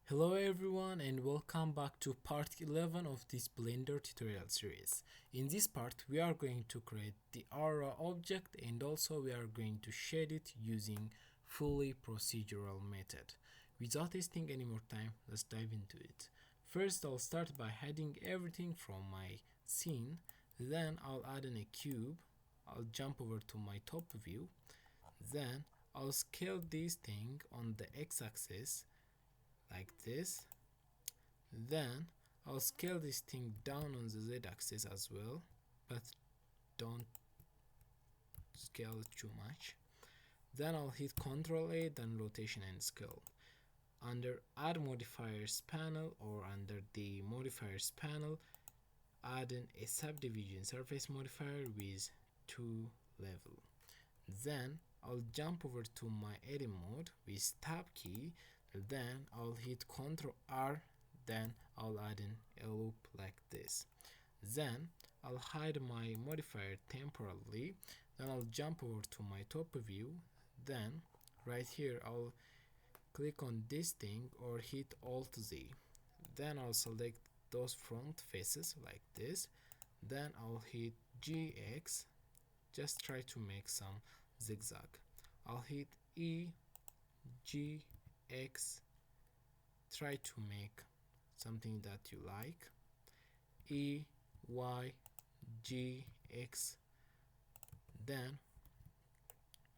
Hello everyone and welcome back to part 11 of this Blender tutorial series. In this part we are going to create the aurora object and also we are going to shade it using fully procedural method. Without wasting any more time, let's dive into it. First I'll start by hiding everything from my scene, then I'll add in a cube, I'll jump over to my top view, then I'll scale this thing on the x-axis like this. Then I'll scale this thing down on the z-axis as well, but don't scale it too much. Then I'll hit Ctrl A, then rotation and scale. Under add modifiers panel or under the modifiers panel, add in a subdivision surface modifier with 2 level. Then I'll jump over to my edit mode with tab key, then I'll hit Ctrl R, then I'll add in a loop like this. Then I'll hide my modifier temporarily, then I'll jump over to my top view, then right here I'll click on this thing or hit Alt Z. Then I'll select those front faces like this, then I'll hit GX, just try to make some zigzag. I'll hit E, G, X, try to make something that you like. E, Y, G, X. Then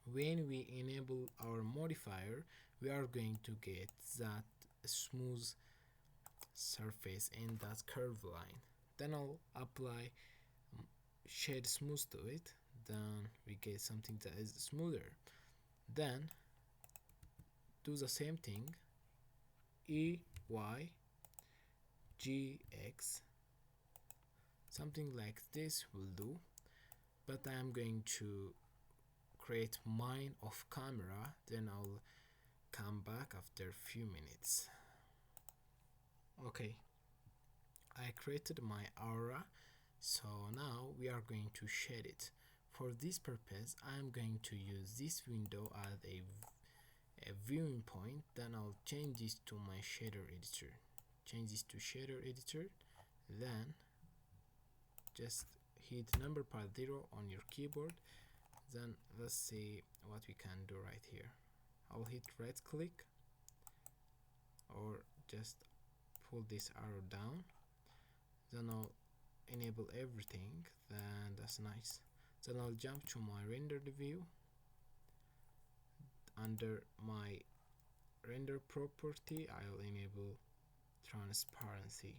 when we enable our modifier, we are going to get that smooth surface and that curved line. Then I'll apply shade smooth to it, then we get something that is smoother. Then do the same thing, E, Y, G, X, something like this will do, but I am going to create mine off camera, then I'll come back after a few minutes. Okay, I created my aura, so now we are going to shade it. For this purpose I am going to use this window as a viewing point, then I'll change this to my shader editor, change this to shader editor, then just hit number pad 0 on your keyboard. Then let's see what we can do right here. I'll hit right click or just pull this arrow down, then I'll enable everything, then that's nice. Then I'll jump to my rendered view. Under my render property I'll enable transparency.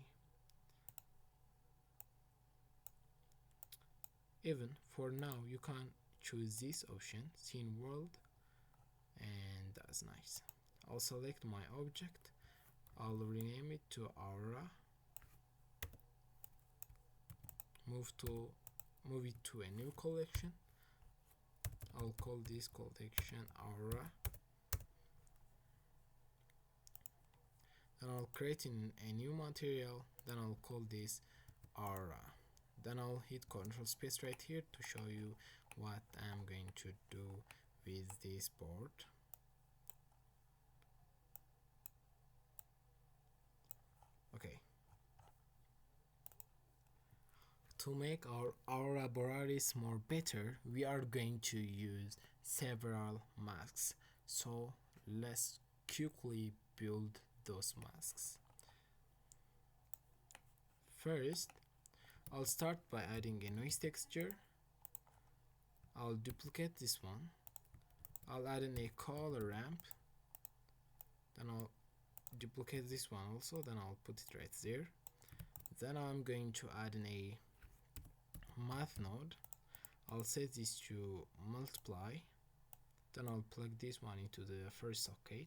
Even for now you can choose this option, scene world, and that's nice. I'll select my object, I'll rename it to aura, move it to a new collection. I'll call this collection aura. Then I'll create a new material, then I'll call this aura. Then I'll hit Control Space right here to show you what I'm going to do with this board. Okay. To make our aura borealis more better, we are going to use several masks. So let's quickly build those masks. First, I'll start by adding a noise texture. I'll duplicate this one. I'll add in a color ramp. Then I'll duplicate this one also. Then I'll put it right there. Then I'm going to add in a math node. I'll set this to multiply. Then I'll plug this one into the first socket.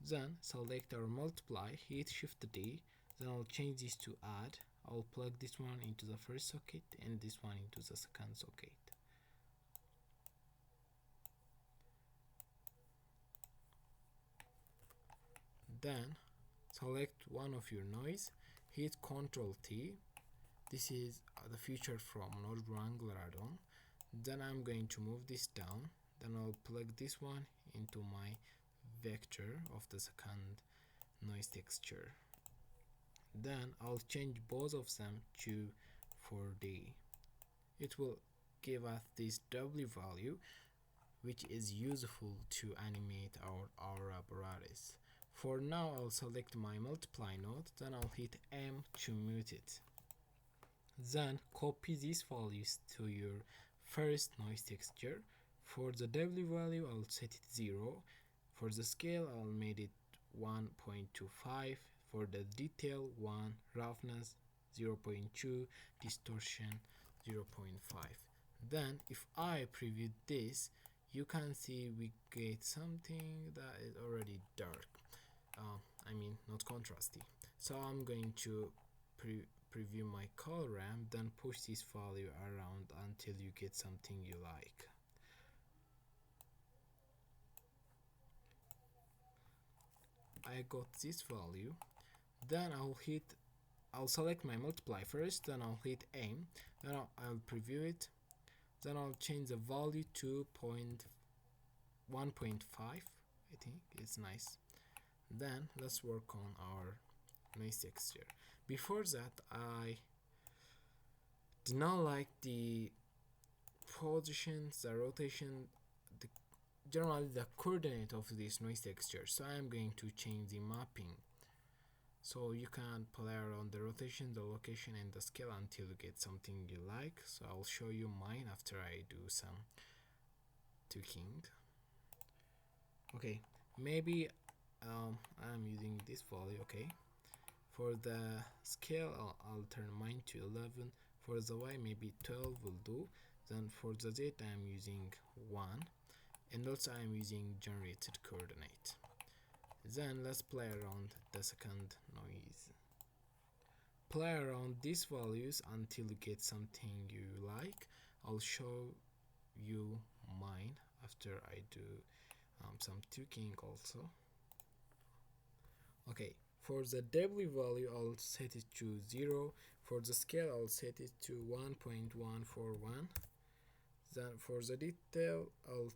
Then select our multiply, hit Shift D. Then I'll change this to add. I'll plug this one into the first socket and this one into the second socket. Then select one of your noise, hit Ctrl T. This is the feature from Node Wrangler add-on. Then I'm going to move this down. Then I'll plug this one into my vector of the second noise texture. Then I'll change both of them to 4D. It will give us this W value, which is useful to animate our aurora borealis. For now, I'll select my multiply node, then I'll hit M to mute it. Then copy these values to your first noise texture. For the W value, I'll set it 0. For the scale, I'll make it 1.25. For the detail, 1, roughness 0.2, distortion 0.5. Then if I preview this, you can see we get something that is already dark. Not contrasty. So I'm going to preview my color ramp, then push this value around until you get something you like. I got this value. Then I'll select my multiply first, then I'll hit aim, then I'll preview it, then I'll change the value to 1.5. I think it's nice. Then let's work on our noise texture. Before that, I did not like the positions, the rotation, generally the coordinate of this noise texture, so I'm going to change the mapping. So you can play around the rotation, the location, and the scale until you get something you like. So I'll show you mine after I do some tweaking. Okay, maybe I'm using this value. Okay, for the scale I'll turn mine to 11. For the Y maybe 12 will do. Then for the Z I'm using 1, and also I'm using generated coordinate. Then let's play around the second noise. Play around these values until you get something you like. I'll show you mine after I do some tweaking also. Okay, for the W value I'll set it to 0. For the scale I'll set it to 1.141. Then for the detail I'll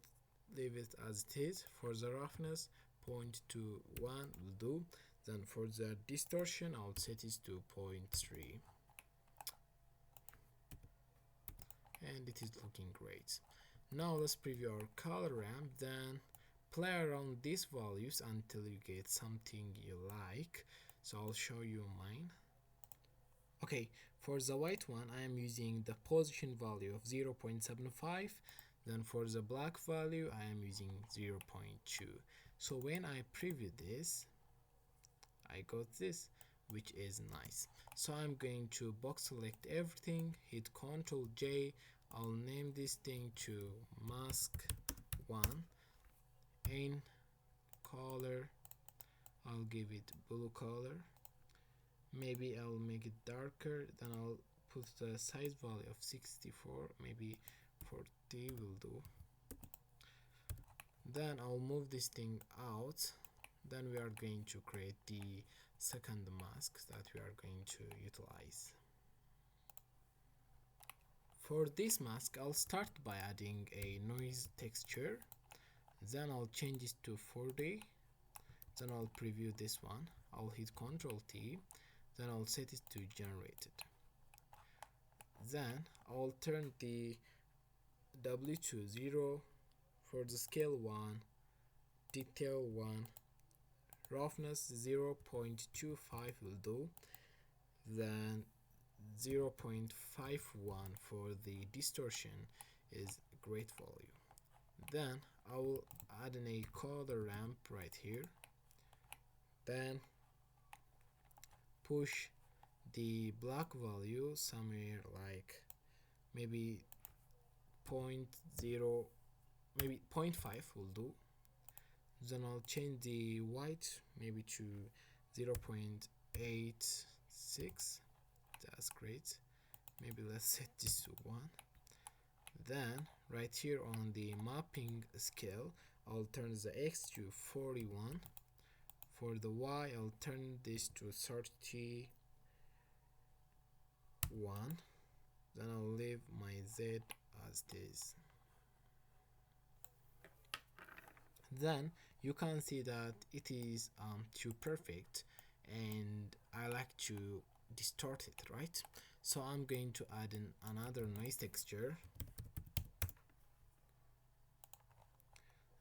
leave it as it is. For the roughness 0.21 will do. Then for the distortion I'll set it to 0.3, and it is looking great. Now let's preview our color ramp, then play around these values until you get something you like. So I'll show you mine. Okay, for the white one I am using the position value of 0.75. Then for the black value I am using 0.2. So when I preview this, I got this, which is nice. So I'm going to box select everything, hit Ctrl J. I'll name this thing to mask 1. In color I'll give it blue color. Maybe I'll make it darker. Then I'll put the size value of 64. Maybe 40 will do. Then I'll move this thing out. Then we are going to create the second mask that we are going to utilize. For this mask I'll start by adding a noise texture, then I'll change it to 4D, then I'll preview this one. I'll hit Ctrl T, then I'll set it to generated. Then I'll turn the W to 0. For the scale 1, detail 1, roughness 0.25 will do. Then 0.51 for the distortion is a great value. Then I will add in a color ramp right here. Then push the black value somewhere like maybe 0.0, maybe 0.5 will do. Then I'll change the white maybe to 0.86. That's great. Maybe let's set this to 1. Then right here on the mapping scale I'll turn the X to 41. For the Y I'll turn this to 31. Then I'll leave my Z as this. Then you can see that it is too perfect, and I like to distort it, right? So I'm going to add in another noise texture.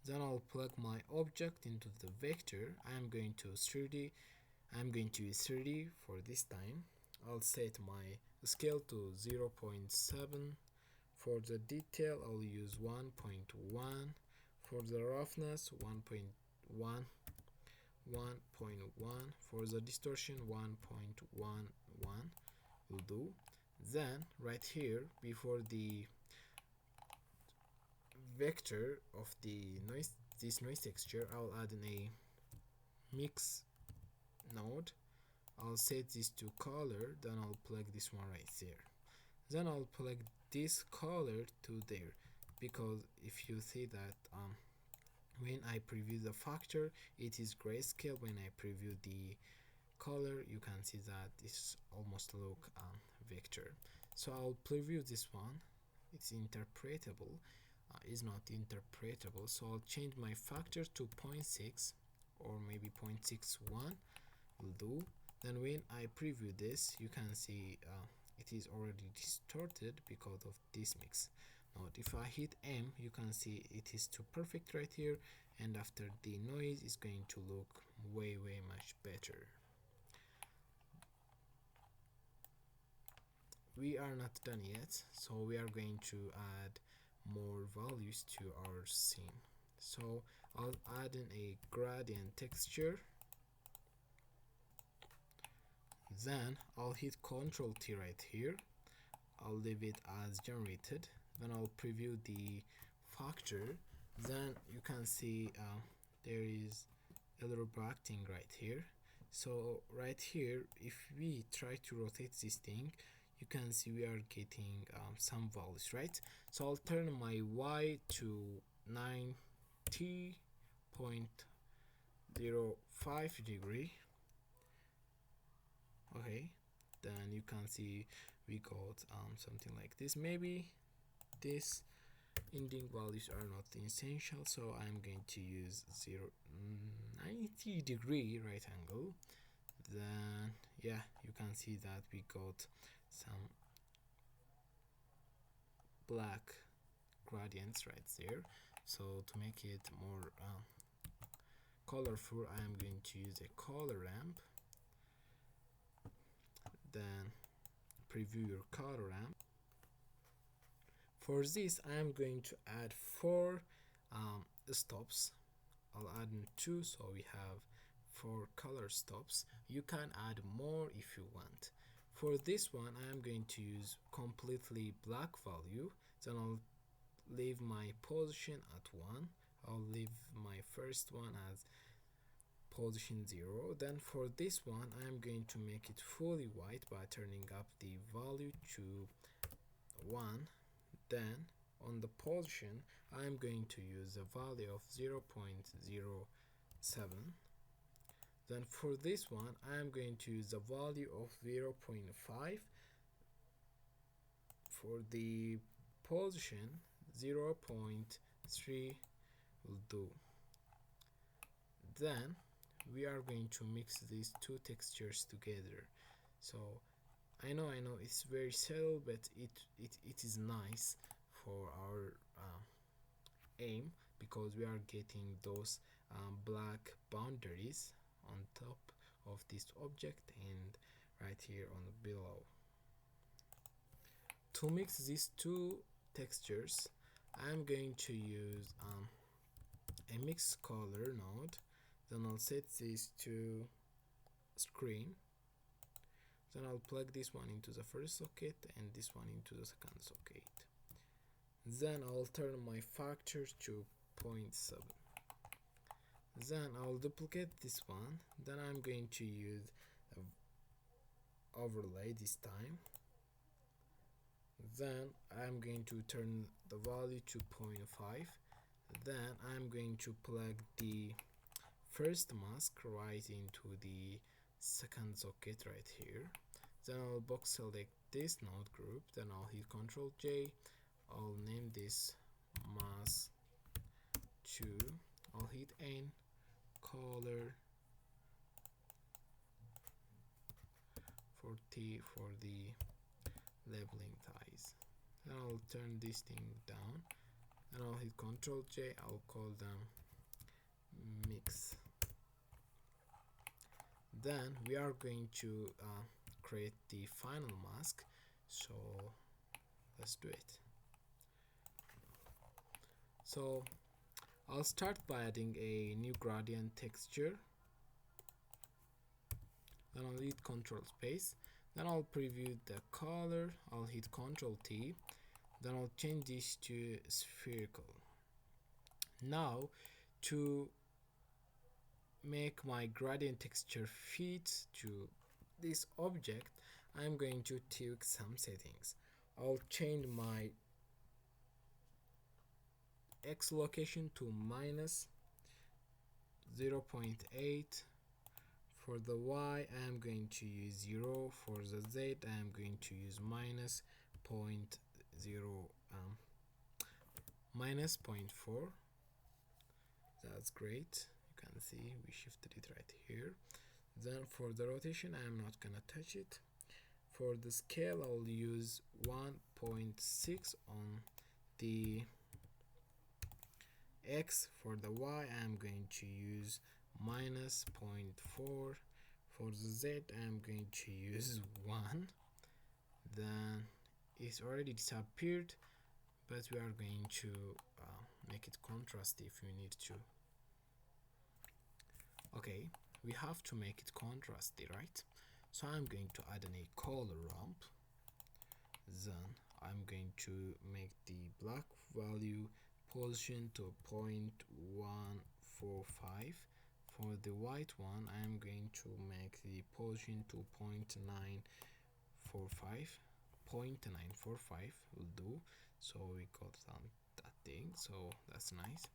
Then I'll plug my object into the vector. I'm going to use 30 for this time. I'll set my scale to 0.7. For the detail, I'll use 1.1. For the roughness, 1.1. 1.1. For the distortion, 1.11 will do. Then right here, before the vector of the noise, this noise texture, I'll add in a mix node. I'll set this to color, then I'll plug this one right there. Then I'll plug this color to there, because if you see that when I preview the factor, it is grayscale. When I preview the color, you can see that it's almost look vector. So I'll preview this one. It's interpretable. Is not interpretable, so I'll change my factor to 0.6 or maybe 0.61 will do. Then when I preview this, you can see it is already distorted because of this mix. Now if I hit M, you can see it is too perfect right here, and after the noise is going to look way much better. We are not done yet, so we are going to add more values to our scene. So I'll add in a gradient texture. Then I'll hit Ctrl T right here. I'll leave it as generated. Then I'll preview the factor. Then you can see there is a little bracketing right here. So right here, if we try to rotate this thing, you can see we are getting some values, right? So I'll turn my Y to 90.05 degree. Okay, then you can see we got something like this. Maybe this ending values are not essential, so I'm going to use 90 degree right angle. Then yeah, you can see that we got some black gradients right there. So to make it more colorful, I am going to use a color ramp. Then preview your color ramp. For this, I am going to add 4 stops. I'll add in 2, so we have 4 color stops. You can add more if you want. For this one, I am going to use completely black value. Then I'll leave my position at 1. I'll leave my first one as position 0. Then for this one, I am going to make it fully white by turning up the value to 1. Then on the position, I am going to use a value of 0.07. Then for this one, I am going to use a value of 0.5. For the position, 0.3 will do. Then we are going to mix these two textures together. So I know it's very subtle, but it is nice for our aim, because we are getting those black boundaries on top of this object and right here on the below. To mix these two textures, I'm going to use a mix color node. Then I'll set this to screen. Then I'll plug this one into the first socket and this one into the second socket. Then I'll turn my factor to 0.7. Then I'll duplicate this one. Then I'm going to use overlay this time. Then I'm going to turn the value to 0.5. Then I'm going to plug the first mask right into the second socket right here. Then I'll box select this node group. Then I'll hit Ctrl J. I'll name this mask 2. I'll hit N. color 40 for the labeling ties. Then I'll turn this thing down, and I'll hit Ctrl J. I'll call them mix. Then we are going to create the final mask, so let's do it. So I'll start by adding a new gradient texture. Then I'll hit Ctrl space. Then I'll preview the color. I'll hit Ctrl T. Then I'll change this to spherical. Now, to make my gradient texture fit to this object, I'm going to tweak some settings. I'll change my X location to -0.8. For the Y, I am going to use 0. For the Z, I am going to use -0.4. That's great. You can see we shifted it right here. Then for the rotation, I am not gonna touch it. For the scale, I'll use 1.6 on the X. For the Y, I am going to use -0.4. For the Z, I am going to use 1. Then it's already disappeared, but we are going to make it contrasty if we need to. Okay, we have to make it contrasty, right? So I'm going to add a color ramp. Then I'm going to make the black value position to 0.145. For the white one, I'm going to make the position to 0.945. 0.945 will do. So we got that thing, so that's nice.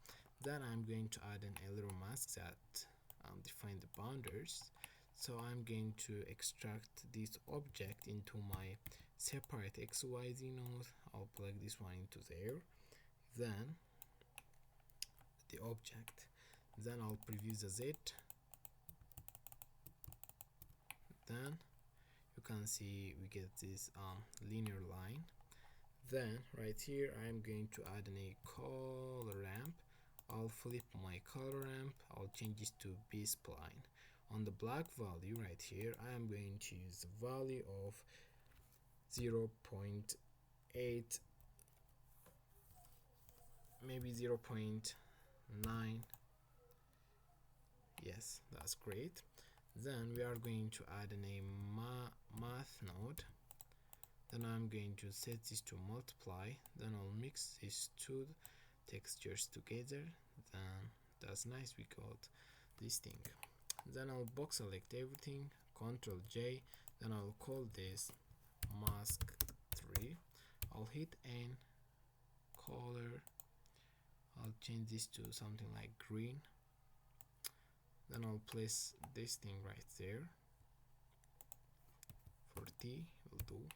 Then I'm going to add an aurora mask that define the boundaries. So I'm going to extract this object into my separate XYZ node. I'll plug this one into there. Then the object. Then I'll preview the Z. Then you can see we get this linear line. Then right here I'm going to add a color ramp. I'll flip my color ramp. I'll change this to B-spline. On the black value right here, I am going to use the value of 0.8, maybe 0.9. Yes, that's great. Then we are going to add a math node. Then I'm going to set this to multiply. Then I'll mix these two textures together. Then that's nice, we got this thing. Then I'll box select everything, Ctrl J. Then I'll call this mask 3. I'll hit N, color. I'll change this to something like green. Then I'll place this thing right there. 40 will do.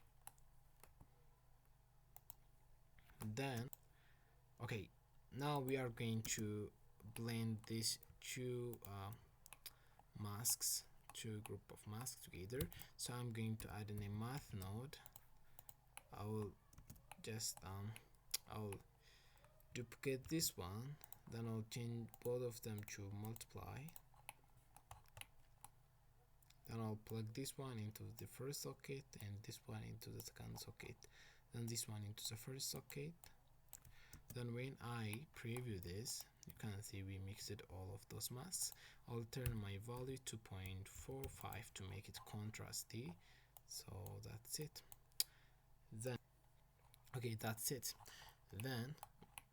Then okay, now we are going to blend these two masks, two group of masks together. So I'm going to add in a math node. I will just I'll duplicate this one. Then I'll change both of them to multiply. Then I'll plug this one into the first socket and this one into the second socket. Then this one into the first socket. Then when I preview this, you can see we mixed all of those masks. I'll turn my value to 0.45 to make it contrasty. So that's it. Then okay, that's it. Then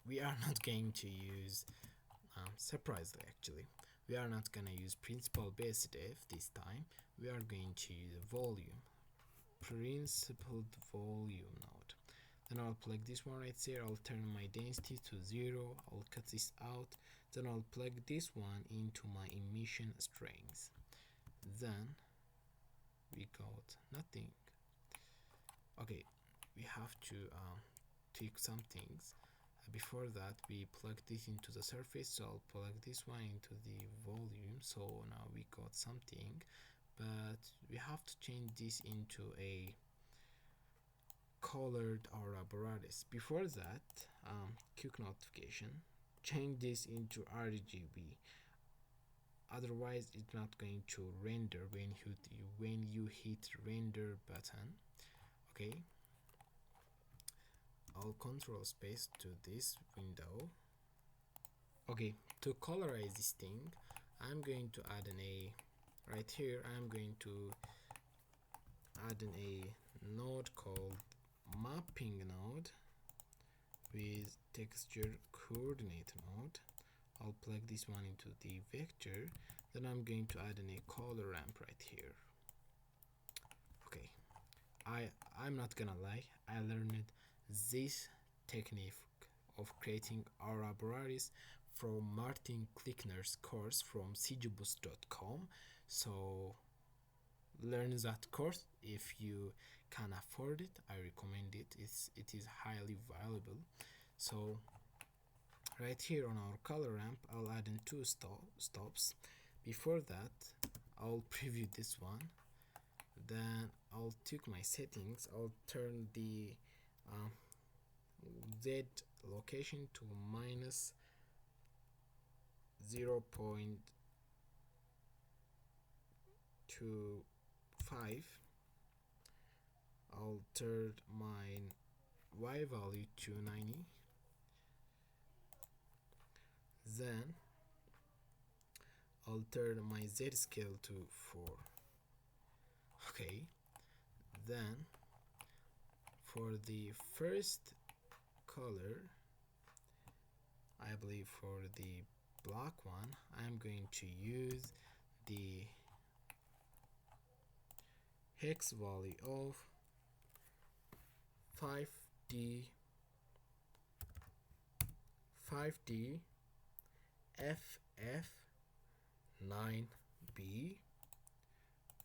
we are not going to use surprisingly, actually we are not gonna use principal base def this time. We are going to use volume, principled volume node. Then I'll plug this one right there. I'll turn my density to 0. I'll cut this out. Then I'll plug this one into my emission strings. Then we got nothing. Okay, we have to tweak some things. before that we plug this into the surface, so I'll plug this one into the volume. So now we got something, but we have to change this into a colored aurora borealis. Before that, quick notification, change this into RGB, otherwise it's not going to render when you hit render button. Okay, I'll control space to this window. Okay, to colorize this thing, I'm going to add right here I'm going to add a node called mapping node with texture coordinate node. I'll plug this one into the vector, then I'm going to add a color ramp right here. Okay, I'm not gonna lie, I learned this technique of creating aurora borealis from Martin Klickner's course from cgboost.com. So learn that course if you can afford it. I recommend it. It is highly valuable. So right here on our color ramp, I'll add in two stops. Before that, I'll preview this one. Then I'll take my settings. I'll turn the Z location to minus 0.25. I'll turn my Y value to 90. Then I'll turn my Z scale to 4. Okay, then for the first color, I believe for the black one, I'm going to use the hex value of 5D FF9B.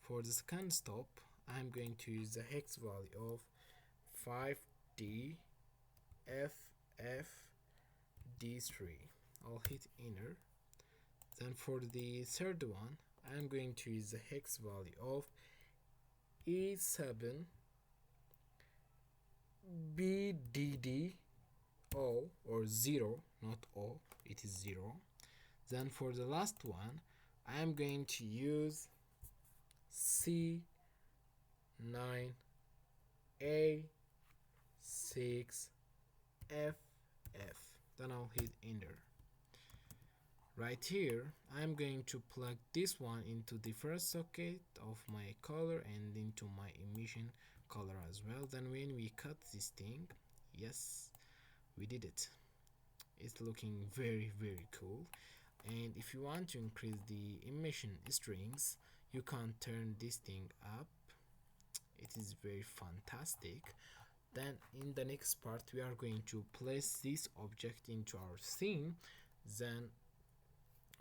For the second stop, I'm going to use the hex value of 5D FFD3. I'll hit enter. Then for the third one, I'm going to use the hex value of E7 BDD O, or 0, not O, it is 0. Then for the last one, I'm going to use C9A6FF. Then I'll hit enter. Right here, I'm going to plug this one into the first socket of my color and into my emission color as well. Then when we cut this thing, yes, we did it. It's looking very cool. And if you want to increase the emission strings, you can turn this thing up. It is very fantastic. Then in the next part, we are going to place this object into our scene. Then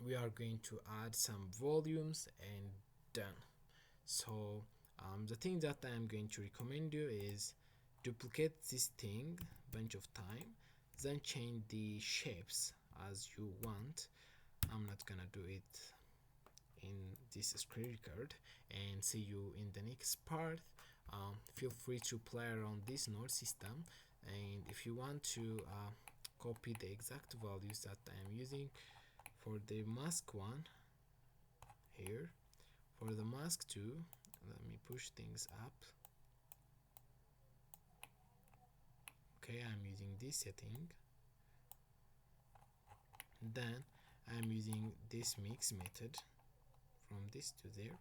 we are going to add some volumes and done. So the thing that I am going to recommend you is duplicate this thing bunch of time, then change the shapes as you want. I'm not gonna do it in this screen record, and see you in the next part. Feel free to play around this node system, and if you want to copy the exact values that I am using for the mask one here, for the mask 2, let me push things up. Okay, I'm using this setting. Then I'm using this mix method from this to there.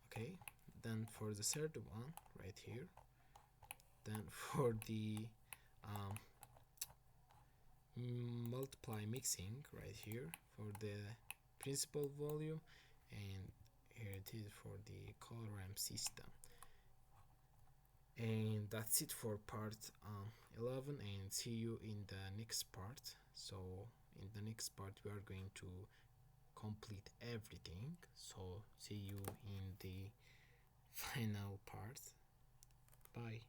Okay, then for the third one right here, then for the multiply mixing right here for the principal volume, and here it is for the color ramp system. And that's it for part 11, and see you in the next part. So in the next part we are going to complete everything, so see you in the final part. Bye.